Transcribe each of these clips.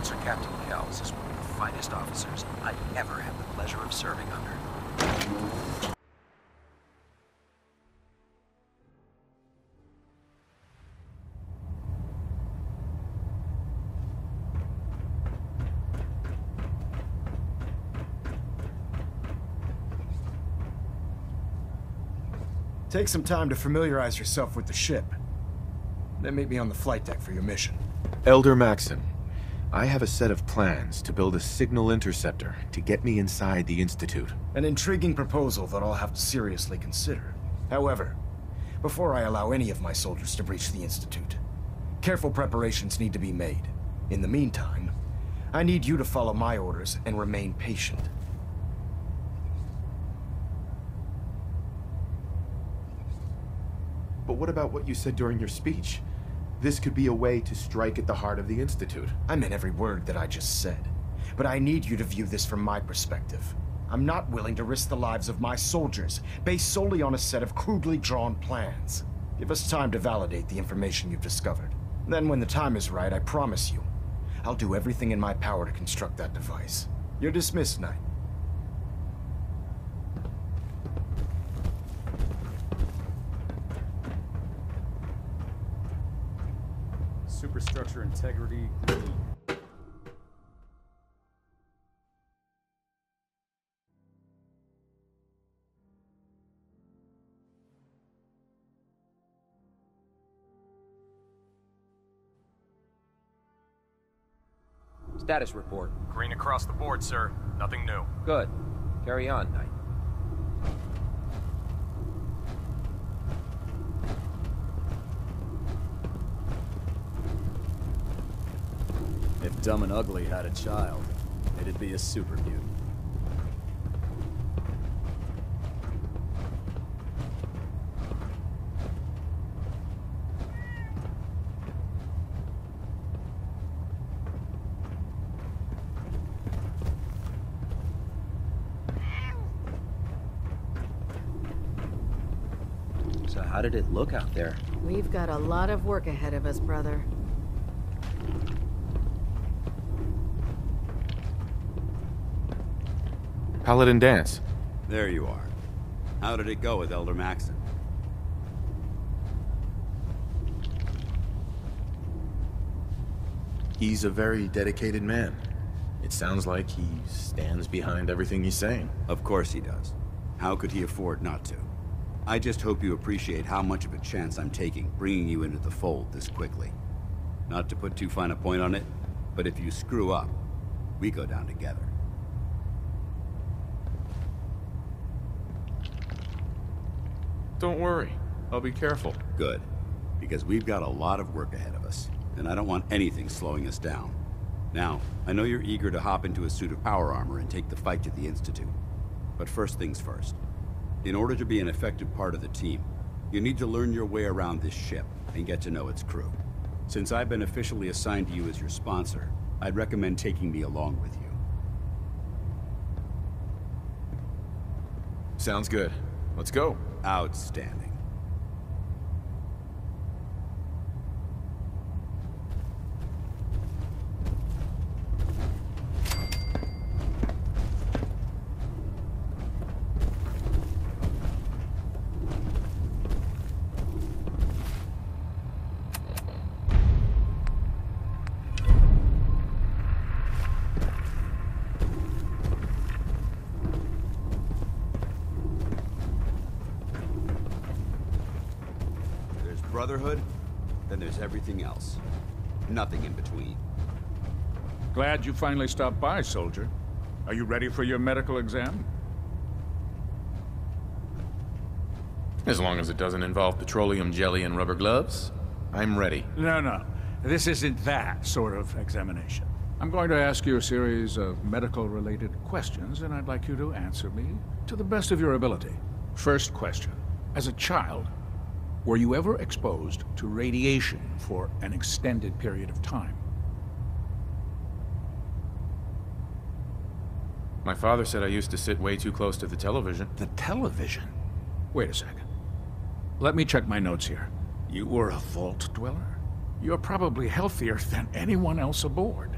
Spencer, Captain Kells is one of the finest officers I've ever had the pleasure of serving under. Take some time to familiarize yourself with the ship. Then meet me on the flight deck for your mission. Elder Maxim, I have a set of plans to build a signal interceptor to get me inside the Institute. An intriguing proposal that I'll have to seriously consider. However, before I allow any of my soldiers to breach the Institute, careful preparations need to be made. In the meantime, I need you to follow my orders and remain patient. But what about what you said during your speech? This could be a way to strike at the heart of the Institute. I meant every word that I just said. But I need you to view this from my perspective. I'm not willing to risk the lives of my soldiers, based solely on a set of crudely drawn plans. Give us time to validate the information you've discovered. Then when the time is right, I promise you, I'll do everything in my power to construct that device. You're dismissed, Knight. Superstructure integrity green. Status report. Green across the board, sir. Nothing new. Good. Carry on, Knight. If Dumb and Ugly had a child, it'd be a super mutant. So how did it look out there? We've got a lot of work ahead of us, brother. Paladin dance. There you are. How did it go with Elder Maxim? He's a very dedicated man. It sounds like he stands behind everything he's saying. Of course he does. How could he afford not to? I just hope you appreciate how much of a chance I'm taking bringing you into the fold this quickly. Not to put too fine a point on it, but if you screw up, we go down together. Don't worry. I'll be careful. Good. Because we've got a lot of work ahead of us, and I don't want anything slowing us down. Now, I know you're eager to hop into a suit of power armor and take the fight to the Institute. But first things first. In order to be an effective part of the team, you need to learn your way around this ship and get to know its crew. Since I've been officially assigned to you as your sponsor, I'd recommend taking me along with you. Sounds good. Let's go. Outstanding. Brotherhood, then there's everything else. Nothing in between. Glad you finally stopped by, soldier. Are you ready for your medical exam? As long as it doesn't involve petroleum jelly and rubber gloves, I'm ready. No. This isn't that sort of examination. I'm going to ask you a series of medical-related questions, and I'd like you to answer me to the best of your ability. First question. As a child, were you ever exposed to radiation for an extended period of time? My father said I used to sit way too close to the television. The television? Wait a second. Let me check my notes here. You were a vault dweller? You're probably healthier than anyone else aboard.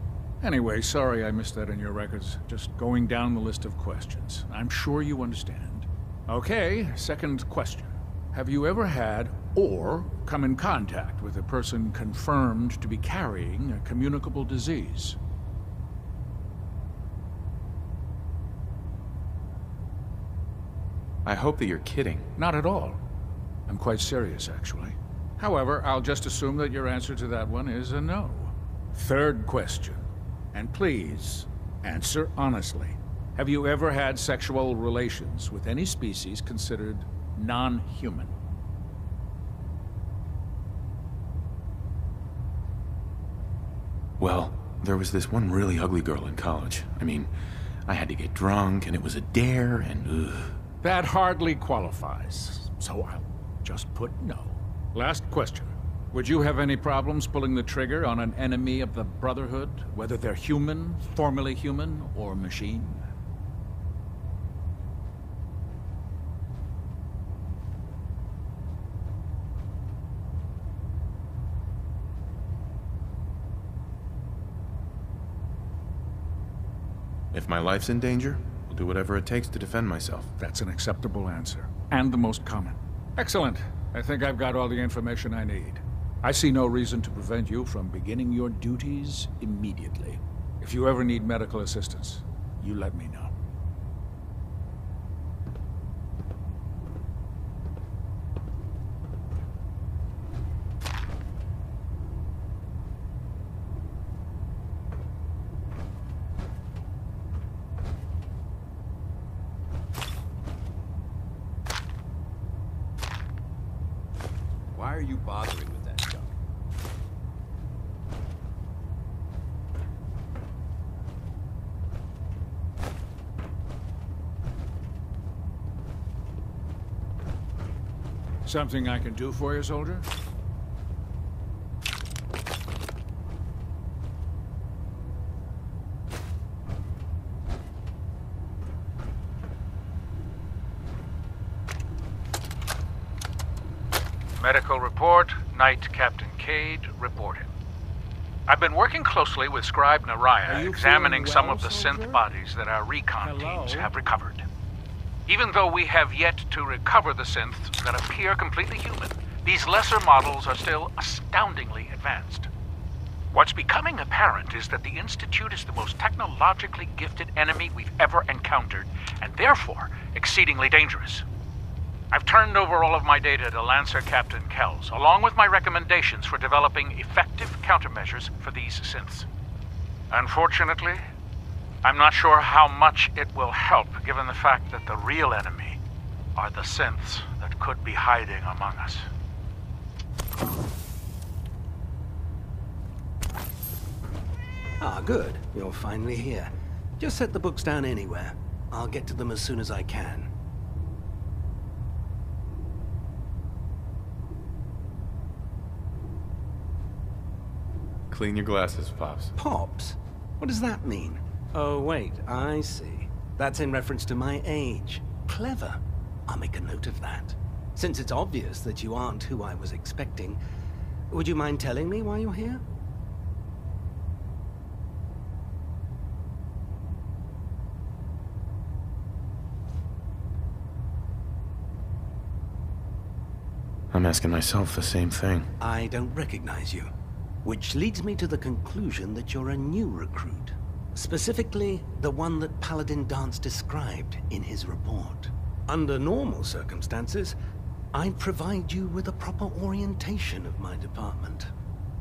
Anyway, sorry I missed that in your records. Just going down the list of questions. I'm sure you understand. Okay, second question. Have you ever had or come in contact with a person confirmed to be carrying a communicable disease? I hope that you're kidding. Not at all. I'm quite serious, actually. However, I'll just assume that your answer to that one is a no. Third question. And please, answer honestly. Have you ever had sexual relations with any species considered non-human? Well, there was this one really ugly girl in college. I mean, I had to get drunk, and it was a dare, and ugh. That hardly qualifies, so I'll just put no. Last question. Would you have any problems pulling the trigger on an enemy of the Brotherhood, whether they're human, formerly human, or machine? If my life's in danger, I'll do whatever it takes to defend myself. That's an acceptable answer, and the most common. Excellent. I think I've got all the information I need. I see no reason to prevent you from beginning your duties immediately. If you ever need medical assistance, you let me know. Why are you bothering with that stuff? Something I can do for you, soldier? Medical report, Knight Captain Cade reporting. I've been working closely with Scribe Naraya, examining some of the synth bodies that our recon teams have recovered. Even though we have yet to recover the synths that appear completely human, these lesser models are still astoundingly advanced. What's becoming apparent is that the Institute is the most technologically gifted enemy we've ever encountered, and therefore exceedingly dangerous. I've turned over all of my data to Lancer Captain Kells, along with my recommendations for developing effective countermeasures for these synths. Unfortunately, I'm not sure how much it will help, given the fact that the real enemy are the synths that could be hiding among us. Ah, good. You're finally here. Just set the books down anywhere. I'll get to them as soon as I can. Clean your glasses, Pops. Pops? What does that mean? Oh, wait, I see. That's in reference to my age. Clever. I'll make a note of that. Since it's obvious that you aren't who I was expecting, would you mind telling me why you're here? I'm asking myself the same thing. I don't recognize you. Which leads me to the conclusion that you're a new recruit. Specifically, the one that Paladin Dance described in his report. Under normal circumstances, I'd provide you with a proper orientation of my department.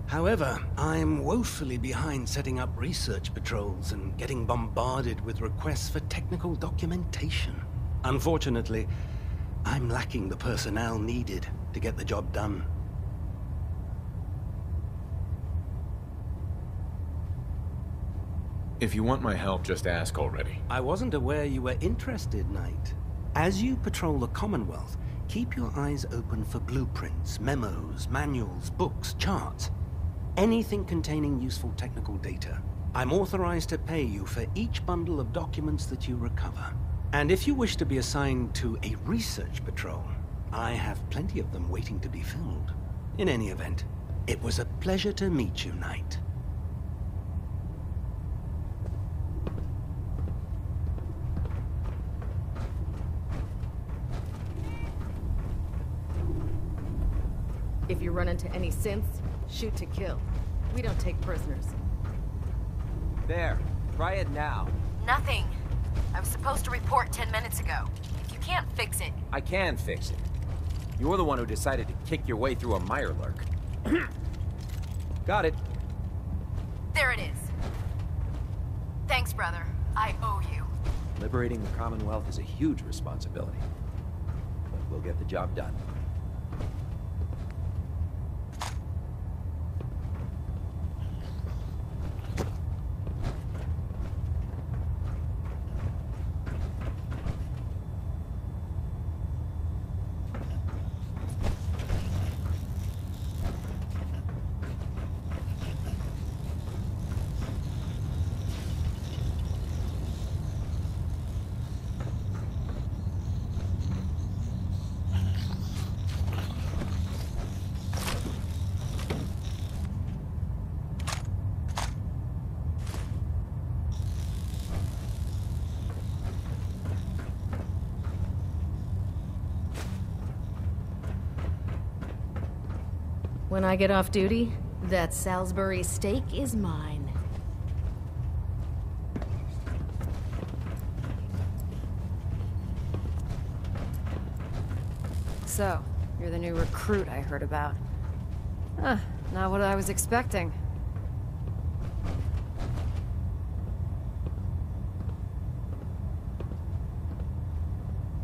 However, I'm woefully behind setting up research patrols and getting bombarded with requests for technical documentation. Unfortunately, I'm lacking the personnel needed to get the job done. If you want my help, just ask already. I wasn't aware you were interested, Knight. As you patrol the Commonwealth, keep your eyes open for blueprints, memos, manuals, books, charts. Anything containing useful technical data. I'm authorized to pay you for each bundle of documents that you recover. And if you wish to be assigned to a research patrol, I have plenty of them waiting to be filled. In any event, it was a pleasure to meet you, Knight. If you run into any synths, shoot to kill. We don't take prisoners. There. Try it now. Nothing. I was supposed to report 10 minutes ago. If you can't fix it... I can fix it. You're the one who decided to kick your way through a mirelurk. Got it. There it is. Thanks, brother. I owe you. Liberating the Commonwealth is a huge responsibility. But we'll get the job done. When I get off duty, that Salisbury steak is mine. So, you're the new recruit I heard about. Huh, not what I was expecting.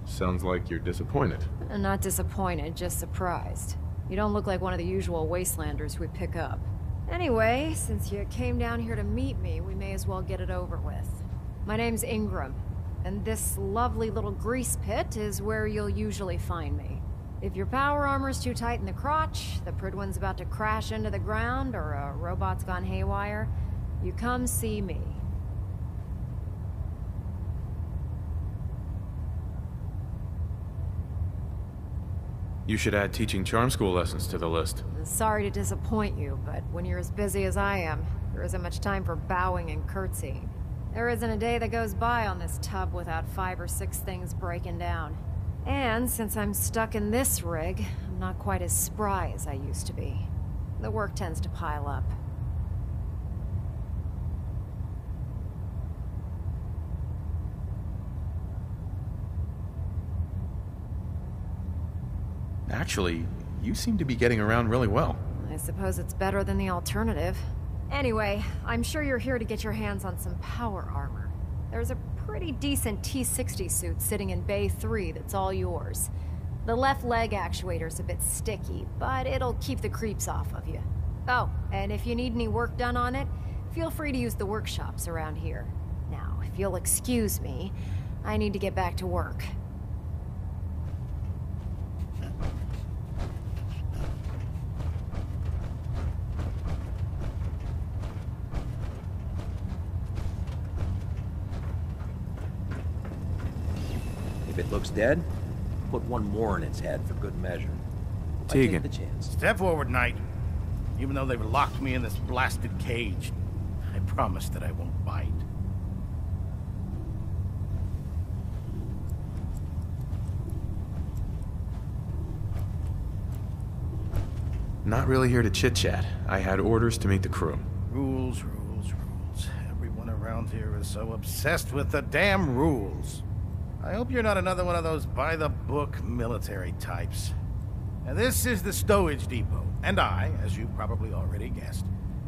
Sounds like you're disappointed. Not disappointed, just surprised. You don't look like one of the usual wastelanders we pick up. Anyway, since you came down here to meet me, we may as well get it over with. My name's Ingram, and this lovely little grease pit is where you'll usually find me. If your power armor's too tight in the crotch, the Pridwin's about to crash into the ground, or a robot's gone haywire, you come see me. You should add teaching charm school lessons to the list. Sorry to disappoint you, but when you're as busy as I am, there isn't much time for bowing and curtsying. There isn't a day that goes by on this tub without 5 or 6 things breaking down. And since I'm stuck in this rig, I'm not quite as spry as I used to be. The work tends to pile up. Actually, you seem to be getting around really well. I suppose it's better than the alternative. Anyway, I'm sure you're here to get your hands on some power armor. There's a pretty decent T-60 suit sitting in Bay 3 that's all yours. The left leg actuator's a bit sticky, but it'll keep the creeps off of you. Oh, and if you need any work done on it, feel free to use the workshops around here. Now, if you'll excuse me, I need to get back to work. If it looks dead, put one more in its head for good measure. I Tegan. take the chance. Step forward, Knight. Even though they've locked me in this blasted cage, I promise that I won't bite. Not really here to chit-chat. I had orders to meet the crew. Rules, rules, rules. Everyone around here is so obsessed with the damn rules. I hope you're not another one of those by-the-book military types. Now, this is the stowage depot, and I, as you probably already guessed,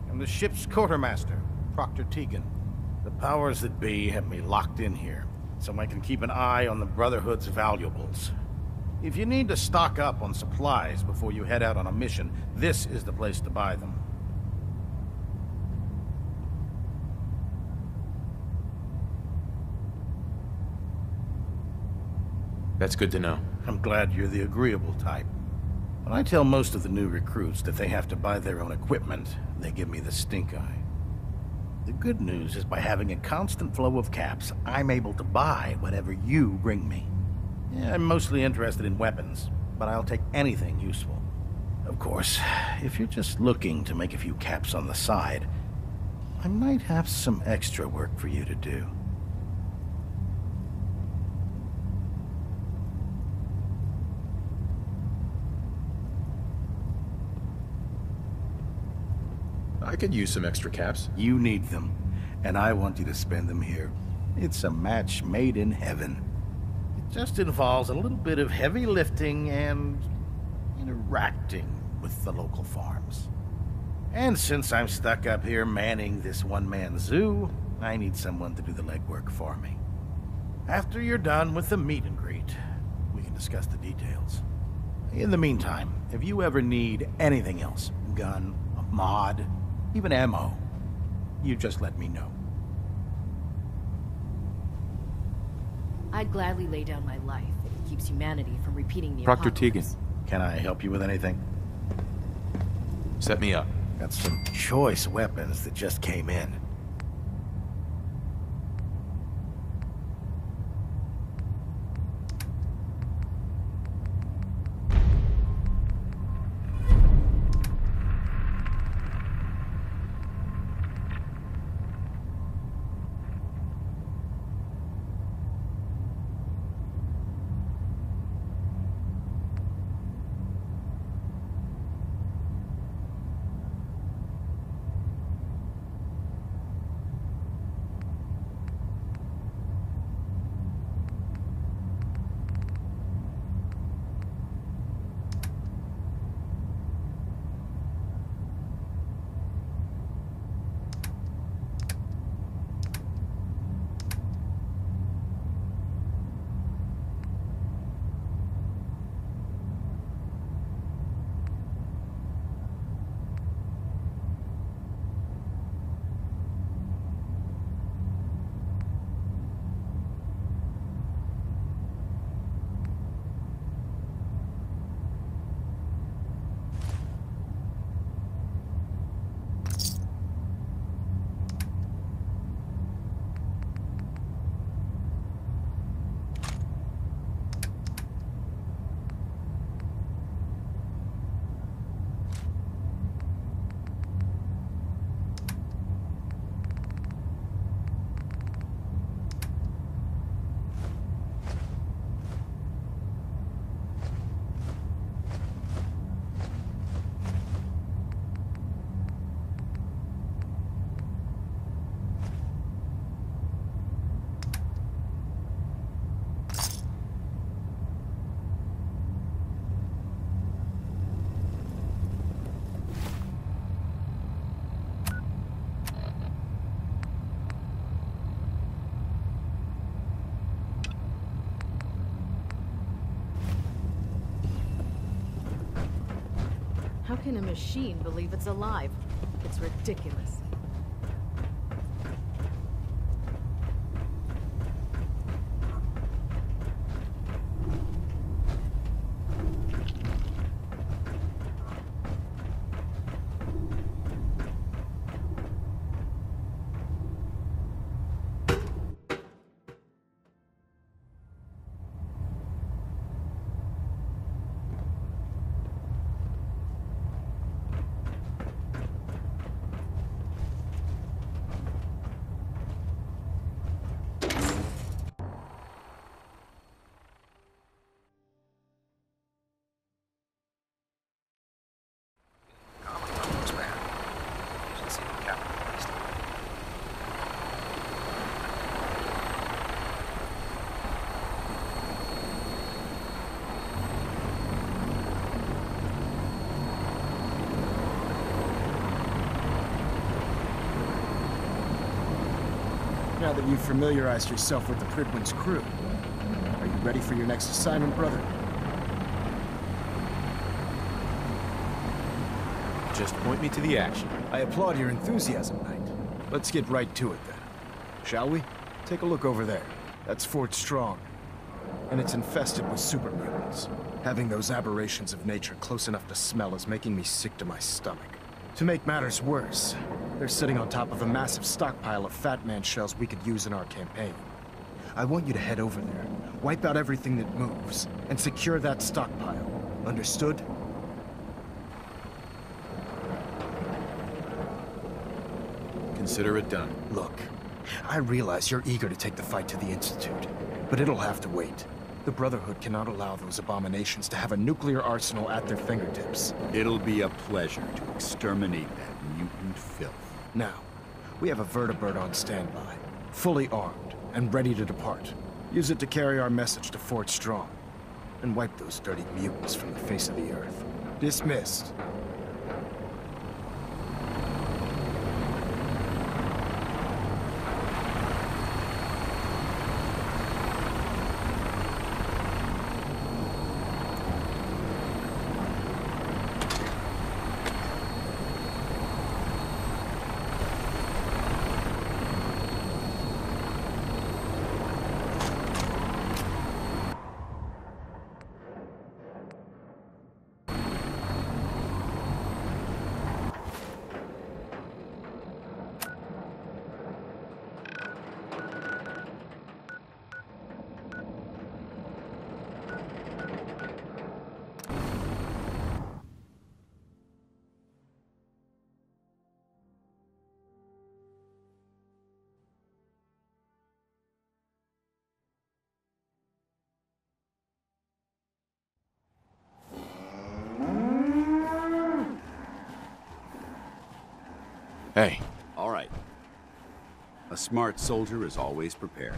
am the ship's quartermaster, Proctor Tegan. The powers that be have me locked in here, so I can keep an eye on the Brotherhood's valuables. If you need to stock up on supplies before you head out on a mission, this is the place to buy them. That's good to know. I'm glad you're the agreeable type. When I tell most of the new recruits that they have to buy their own equipment, they give me the stink eye. The good news is by having a constant flow of caps, I'm able to buy whatever you bring me. Yeah, I'm mostly interested in weapons, but I'll take anything useful. Of course, if you're just looking to make a few caps on the side, I might have some extra work for you to do. I could use some extra caps. You need them, and I want you to spend them here. It's a match made in heaven. It just involves a little bit of heavy lifting and interacting with the local farms. And since I'm stuck up here manning this one-man zoo, I need someone to do the legwork for me. After you're done with the meet and greet, we can discuss the details. In the meantime, if you ever need anything else, gun, a mod, even ammo, you just let me know. I'd gladly lay down my life if it keeps humanity from repeating the Proctor apocalypse. Tegan. Can I help you with anything? Set me up. Got some choice weapons that just came in. How can a machine believe it's alive? It's ridiculous. Now that you've familiarized yourself with the Pridwin's crew, are you ready for your next assignment, brother? Just point me to the action. I applaud your enthusiasm, Knight. Let's get right to it, then. Shall we? Take a look over there. That's Fort Strong. And it's infested with super mutants. Having those aberrations of nature close enough to smell is making me sick to my stomach. To make matters worse, they're sitting on top of a massive stockpile of Fat Man shells we could use in our campaign. I want you to head over there, wipe out everything that moves, and secure that stockpile. Understood? Consider it done. Look, I realize you're eager to take the fight to the Institute, but it'll have to wait. The Brotherhood cannot allow those abominations to have a nuclear arsenal at their fingertips. It'll be a pleasure to exterminate that mutant filth. Now, we have a vertibird on standby, fully armed and ready to depart. Use it to carry our message to Fort Strong, and wipe those dirty mutants from the face of the earth. Dismissed. Hey. All right. A smart soldier is always prepared.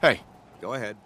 Hey. Go ahead.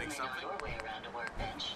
need something? Your way around a workbench.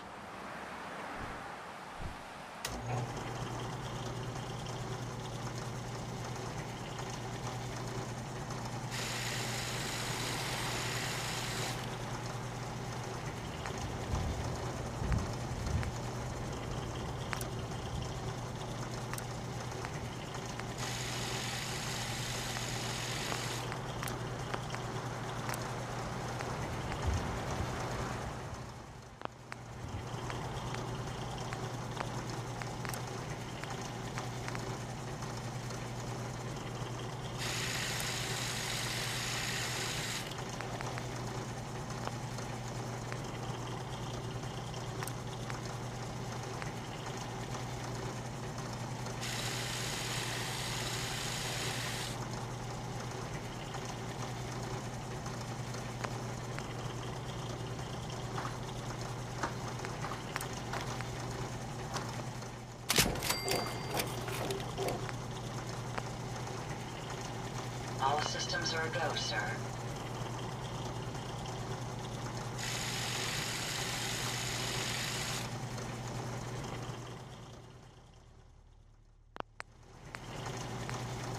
All systems are a go, sir.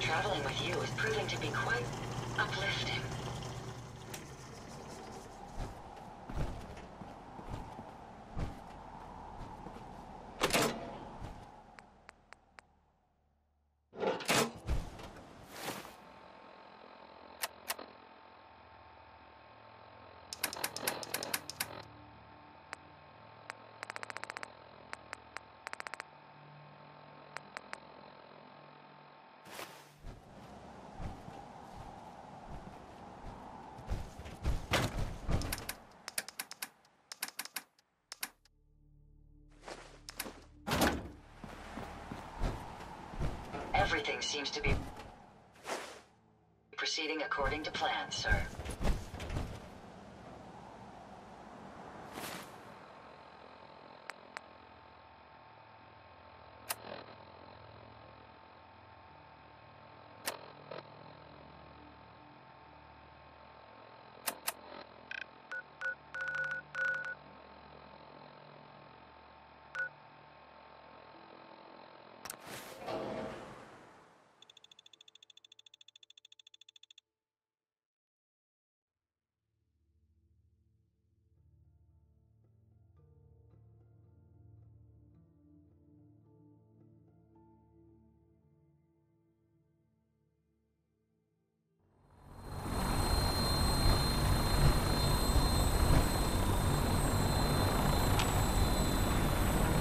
Traveling with you is proving to be quite uplifting. Everything seems to be proceeding according to plan, sir.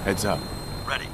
Heads up. Ready.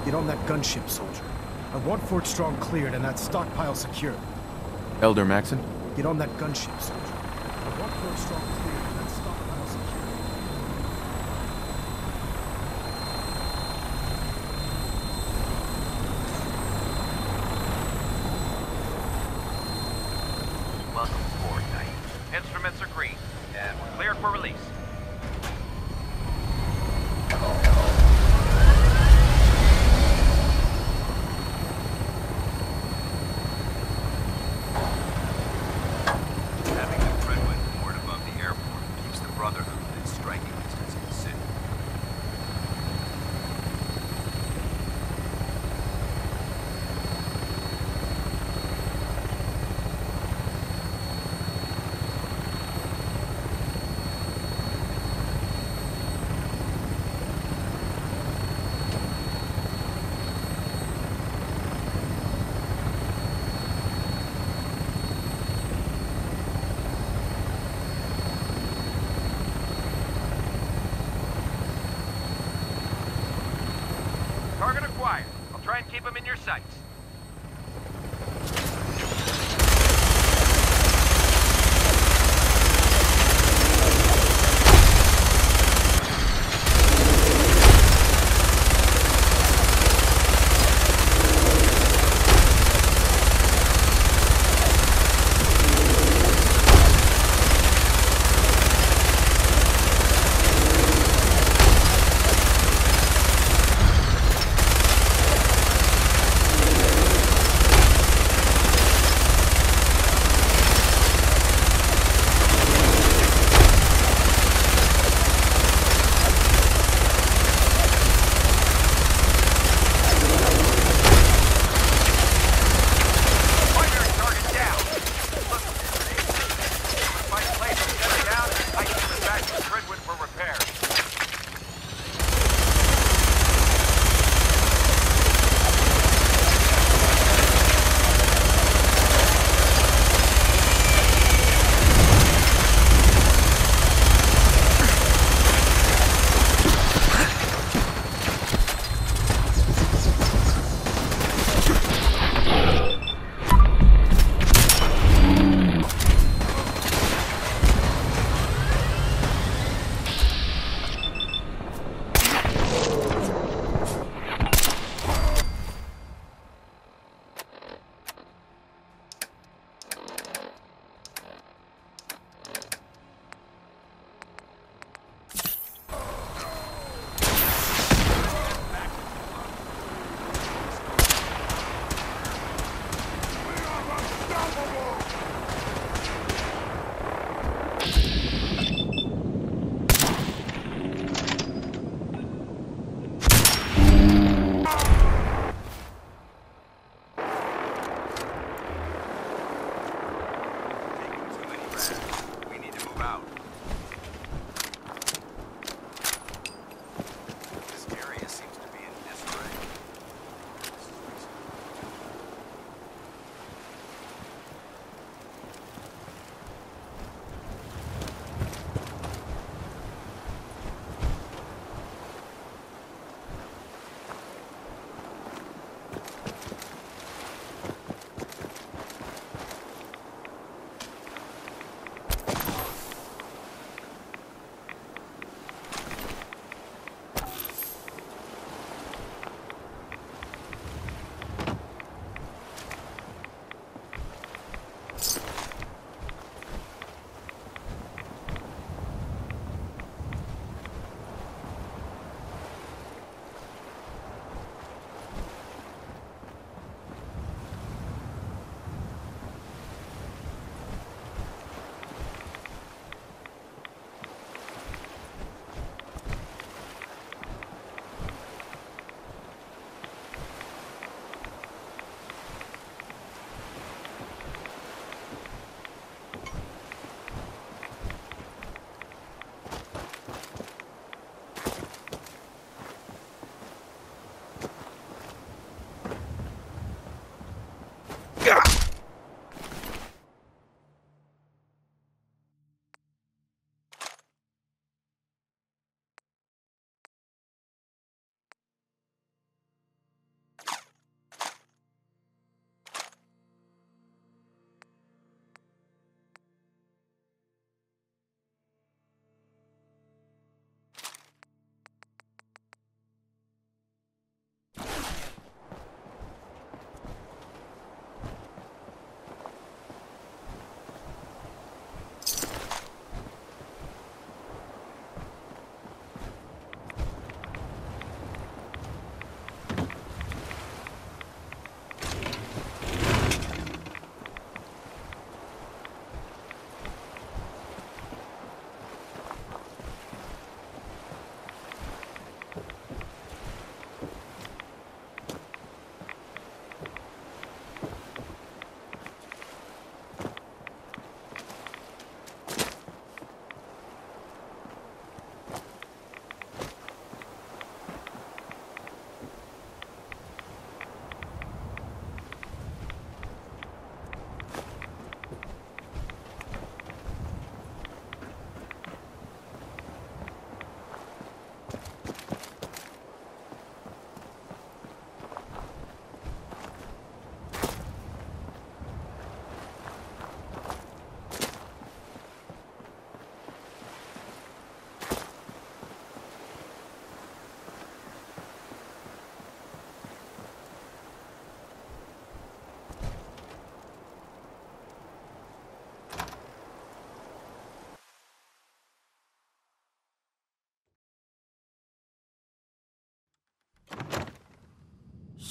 Get on that gunship, soldier. I want Fort Strong cleared and that stockpile secured. Elder Maxon? Get on that gunship, soldier. I want Fort Strong cleared and that stockpile secured. Welcome aboard, Knight. Instruments are green, and we're cleared for release. in your sights.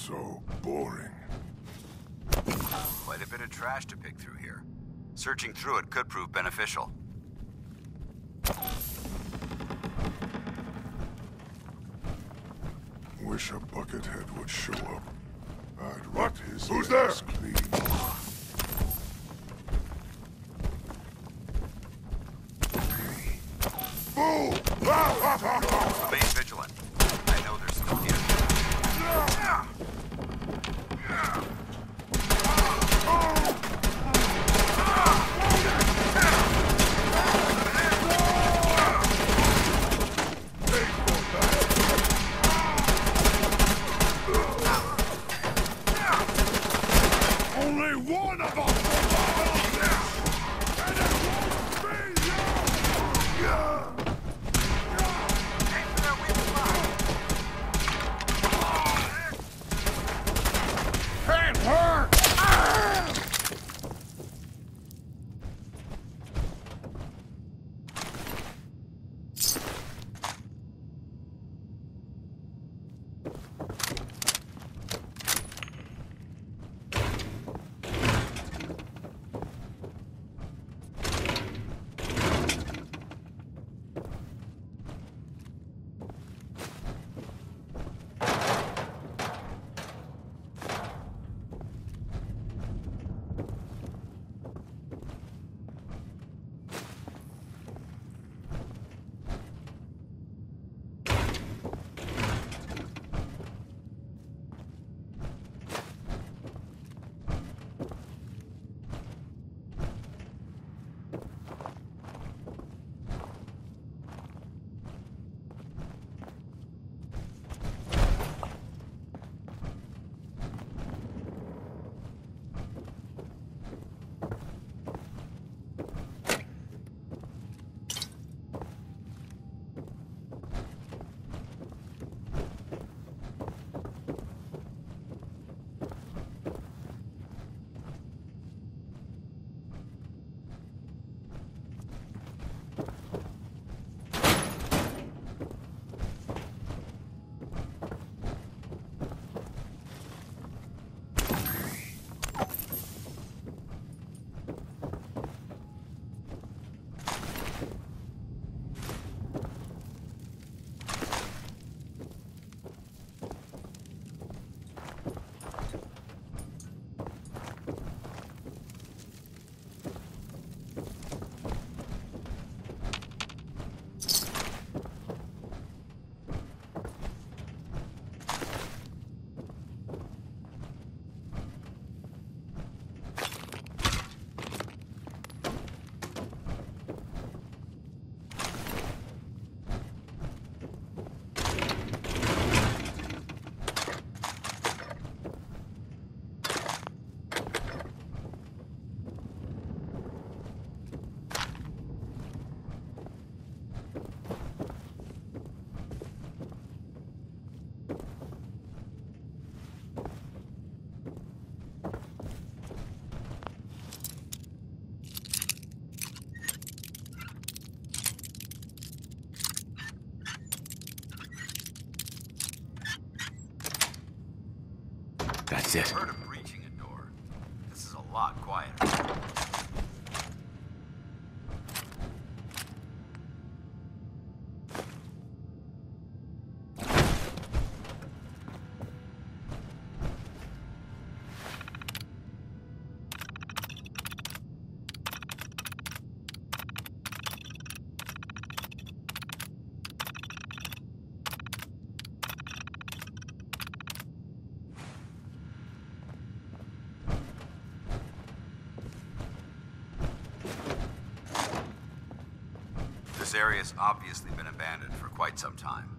So boring. Quite a bit of trash to pick through here. Searching through it could prove beneficial. Wish a buckethead would show up. I'd rot his ass clean. Remain vigilant. I know there's some here. Only one of us will follow this! And it won't be you! Can't hurt! That's it. Heard of breaching a door. This is a lot quieter. This area's obviously been abandoned for quite some time.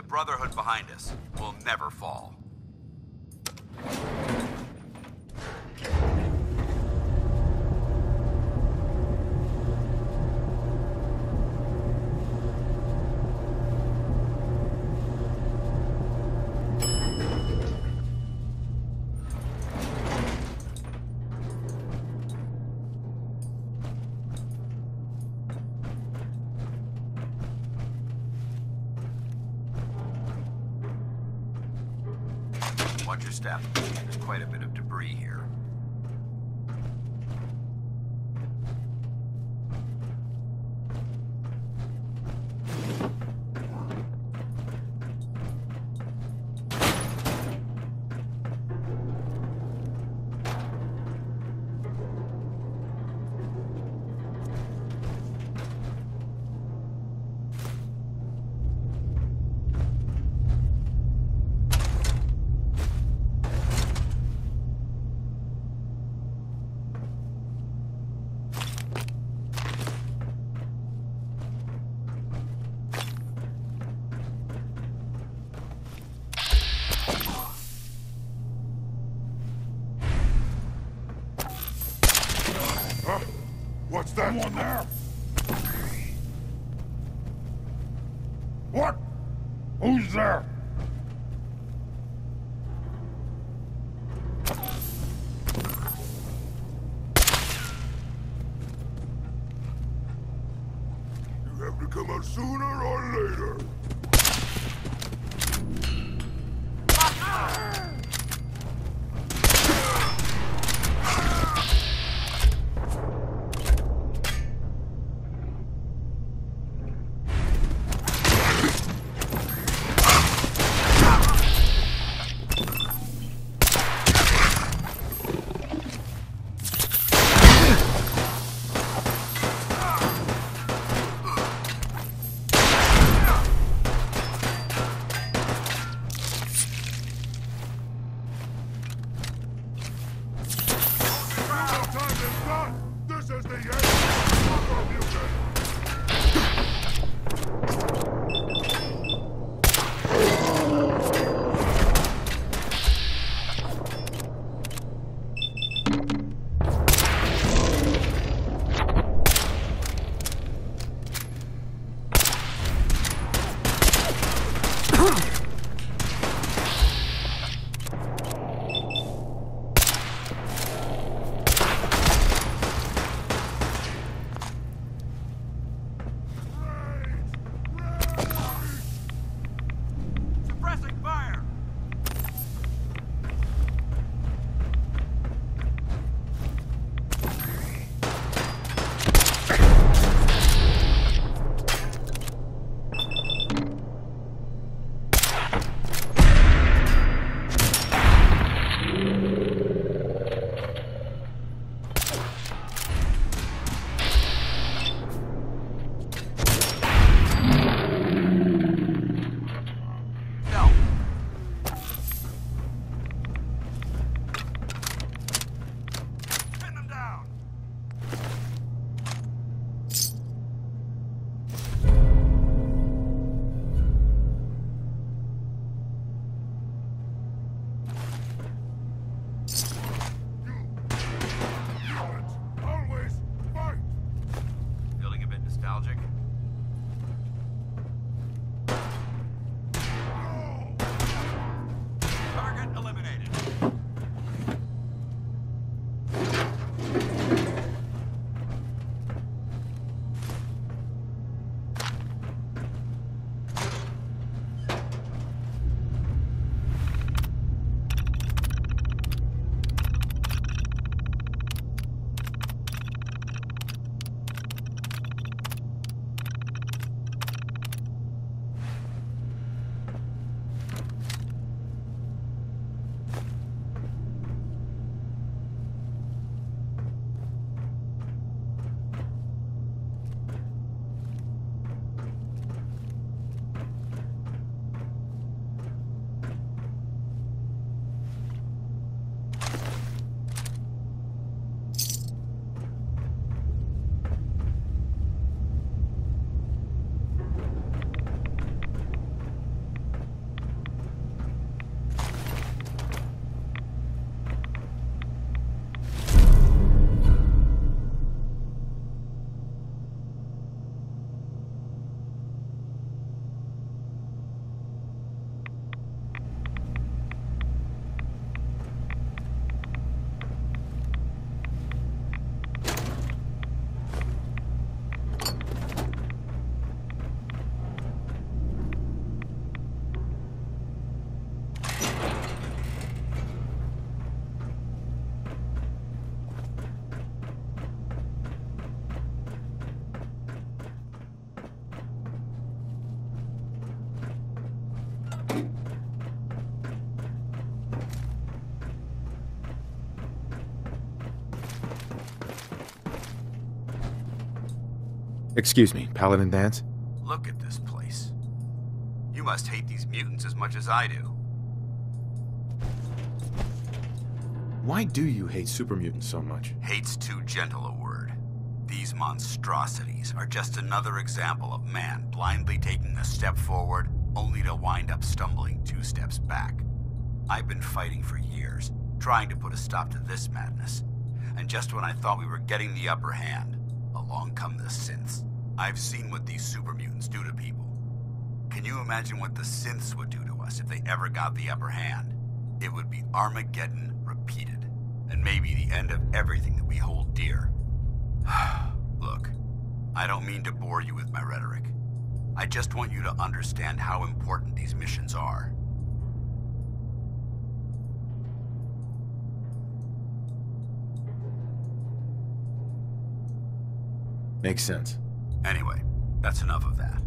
Brotherhood behind us, we'll never fall. Watch your step. There's quite a bit of debris here. What's that? Someone there? What? Who's there? You have to come out sooner or later. Excuse me, Paladin Dance? Look at this place. You must hate these mutants as much as I do. Why do you hate super mutants so much? Hate's too gentle a word. These monstrosities are just another example of man blindly taking a step forward, only to wind up stumbling 2 steps back. I've been fighting for years, trying to put a stop to this madness. And just when I thought we were getting the upper hand, along come the synths. I've seen what these super mutants do to people. Can you imagine what the synths would do to us if they ever got the upper hand? It would be Armageddon repeated, and maybe the end of everything that we hold dear. Look, I don't mean to bore you with my rhetoric. I just want you to understand how important these missions are. Makes sense. Anyway, that's enough of that.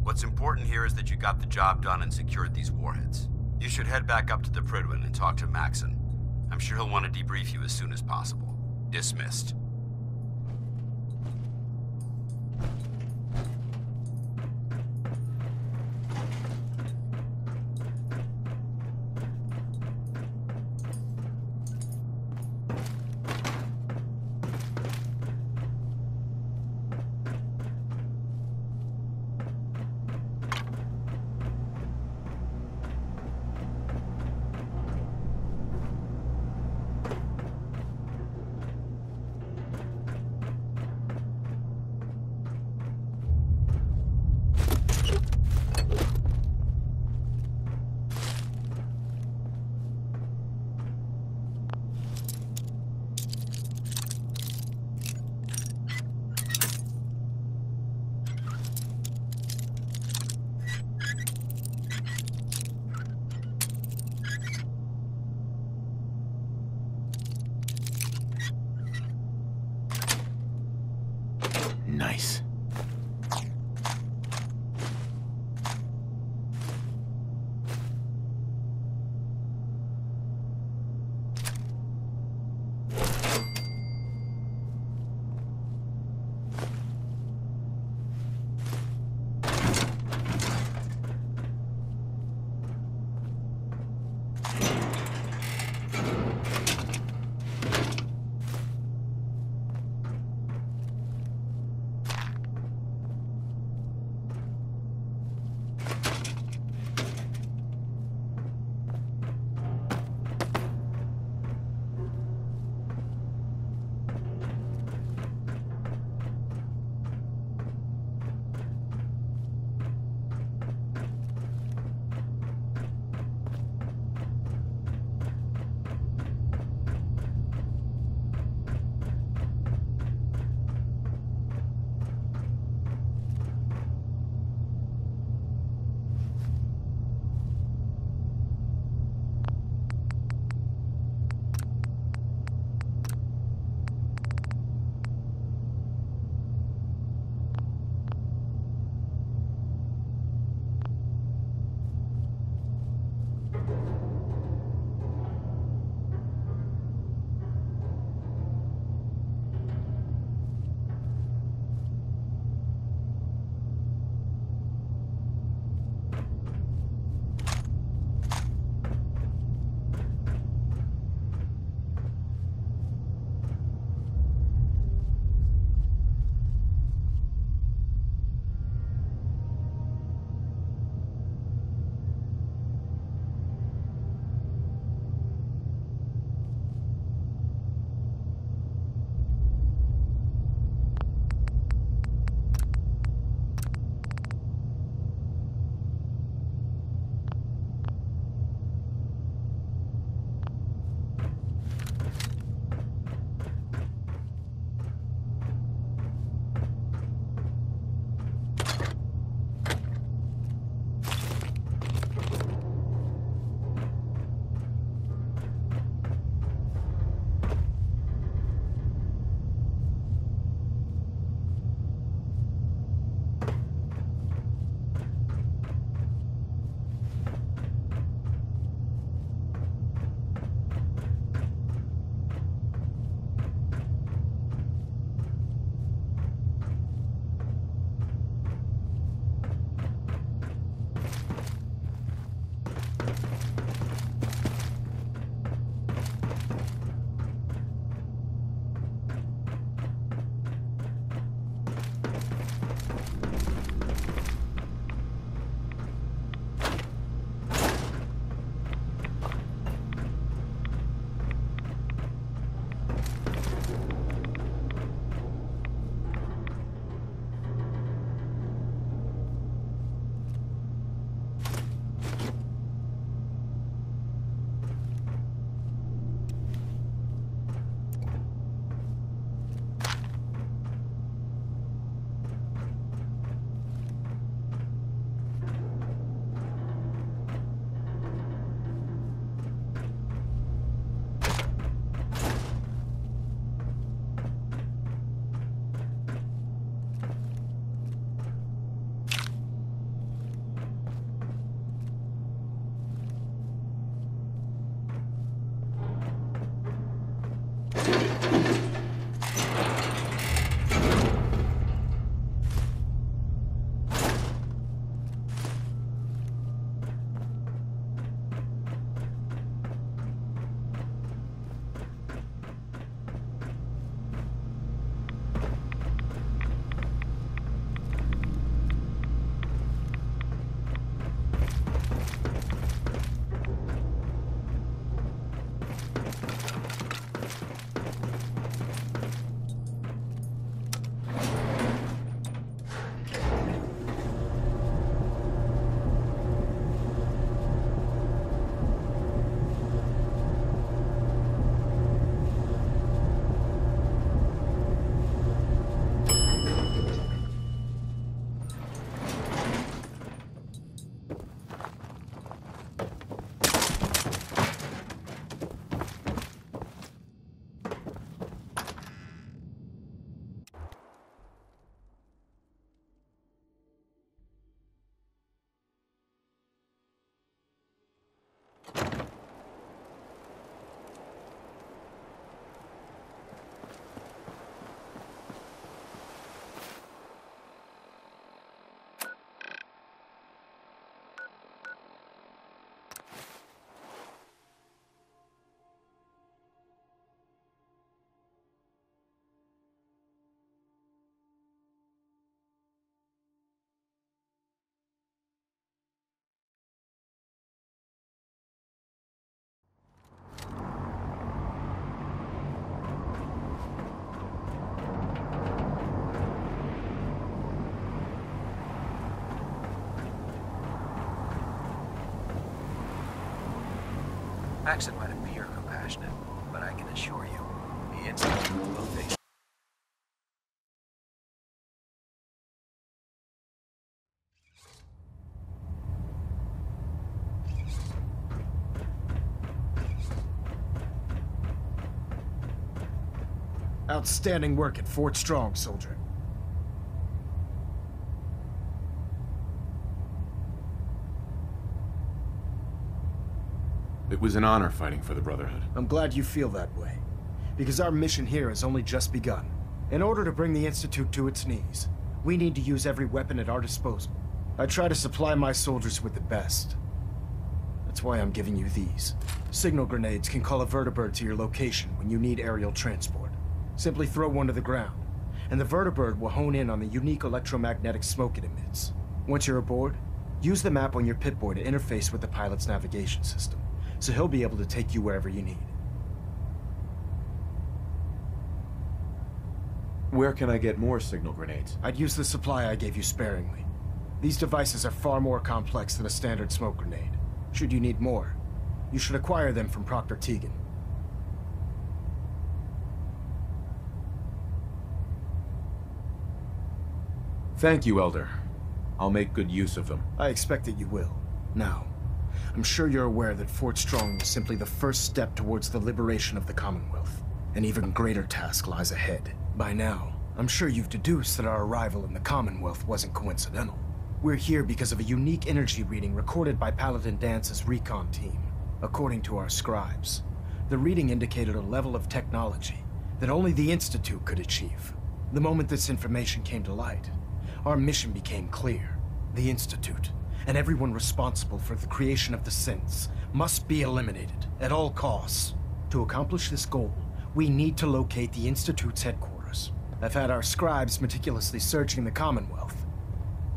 What's important here is that you got the job done and secured these warheads. You should head back up to the Prydwen and talk to Maxon. I'm sure he'll want to debrief you as soon as possible. Dismissed. Accent might appear compassionate, but I can assure you, the Institute will face. Outstanding work at Fort Strong, soldier. It was an honor fighting for the Brotherhood. I'm glad you feel that way, because our mission here has only just begun. In order to bring the Institute to its knees, we need to use every weapon at our disposal. I try to supply my soldiers with the best. That's why I'm giving you these. Signal grenades can call a vertibird to your location when you need aerial transport. Simply throw one to the ground, and the vertibird will hone in on the unique electromagnetic smoke it emits. Once you're aboard, use the map on your Pip-Boy to interface with the pilot's navigation system, so he'll be able to take you wherever you need. Where can I get more signal grenades? I'd use the supply I gave you sparingly. These devices are far more complex than a standard smoke grenade. Should you need more, you should acquire them from Proctor Tegan. Thank you, Elder. I'll make good use of them. I expect that you will. Now, I'm sure you're aware that Fort Strong is simply the first step towards the liberation of the Commonwealth. An even greater task lies ahead. By now, I'm sure you've deduced that our arrival in the Commonwealth wasn't coincidental. We're here because of a unique energy reading recorded by Paladin Dance's recon team. According to our scribes, the reading indicated a level of technology that only the Institute could achieve. The moment this information came to light, our mission became clear. The Institute, and everyone responsible for the creation of the synths, must be eliminated at all costs. To accomplish this goal, we need to locate the Institute's headquarters. I've had our scribes meticulously searching the Commonwealth,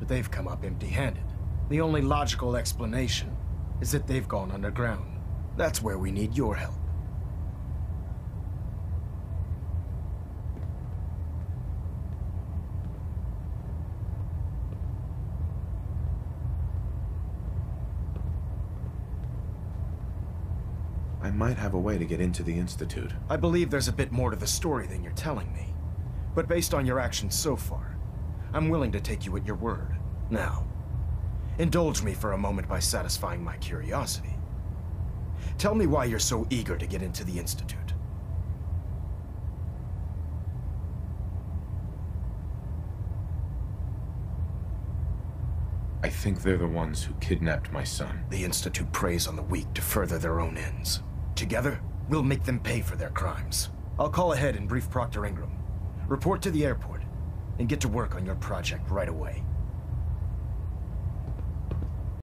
but they've come up empty-handed. The only logical explanation is that they've gone underground. That's where we need your help. I might have a way to get into the Institute. I believe there's a bit more to the story than you're telling me. But based on your actions so far, I'm willing to take you at your word. Now, indulge me for a moment by satisfying my curiosity. Tell me why you're so eager to get into the Institute. I think they're the ones who kidnapped my son. The Institute preys on the weak to further their own ends. Together, we'll make them pay for their crimes. I'll call ahead and brief Proctor Ingram. Report to the airport, and get to work on your project right away.